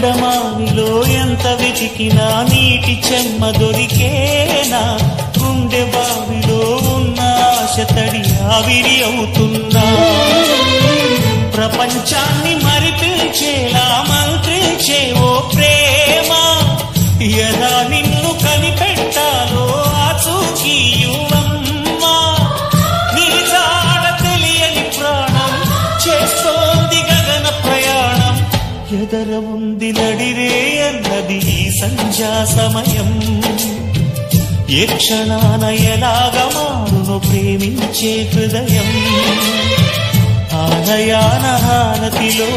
ఎండమావిలో ఎంత వెతికినా నీటి చెమ్మ దొరికేనా గుండె బావిలో ఉన్న ఆశ తడి ఆవిరి అవుతున్నా ప్రపంచాన్ని మరిపించేలా మంత్రించే ఓ ప్రేమ ఎలా నిన్ను కనిపెట్టాలో ఆచూకీ యువమ్మా నీ జాడ తెలియని ప్రాణం చేస్తోంది గగన ప్రయాణం ఎదర ఉంది నడిరే అన్నది ఈ సంధ్యా సమయం ఏ క్షణాన ఎలాగా మారును ప్రేమించే హృదయం ఆనయాన హారతిలో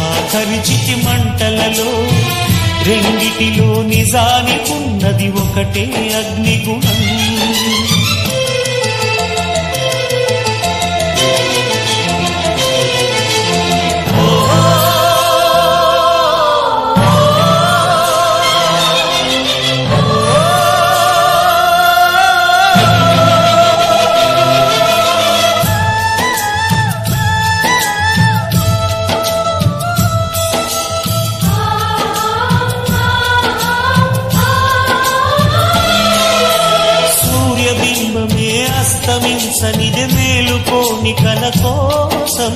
ఆఖరి చితి మంటలలో రెండిటిలో నిజానికున్నది ఒకటే అగ్నిగుణం అస్తమించనిది మేలుకోని కల కోసం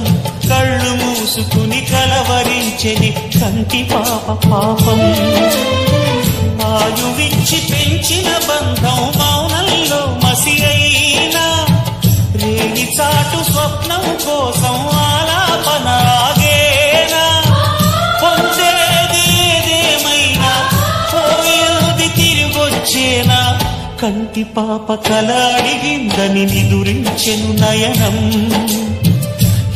కళ్ళు మూసుకుని కలవరించెని కంటి పాప పాపం ఆయువిచ్చి పెంచిన బంధం మౌనంలో మసి అయినా రేగి చాటు స్వప్నం కోసం ఆలాపన ఆగేనా పొందేది ఏదేమైనా పోయేది తిరిగొచ్చేనా కంటి పాప కల అడిగిందని నిదురించెను నయనం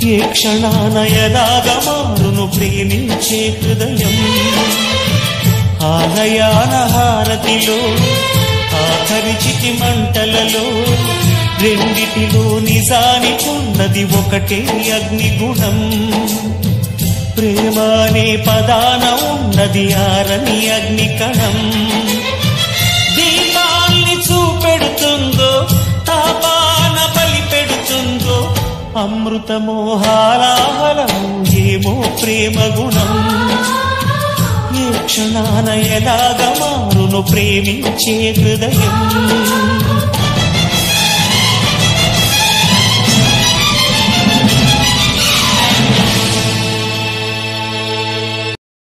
ఏ క్షణాన ఎలాగా మారును ప్రేమించే హృదయం ఆలయాన హారతిలో ఆఖరి చితి మంటలలో రెండిటిలో నిజానికున్నది ఒకటే అగ్నిగుణం ప్రేమ అనే పదాన ఉన్నది ఆరని అగ్నికణం చూపెడుతుందో తాపాన బలి పెడుతుందో అమృతమోహాలాహలము ఏమో ప్రేమ గుణం ఏ క్షణాన ఎలాగా మారును ప్రేమించే హృదయం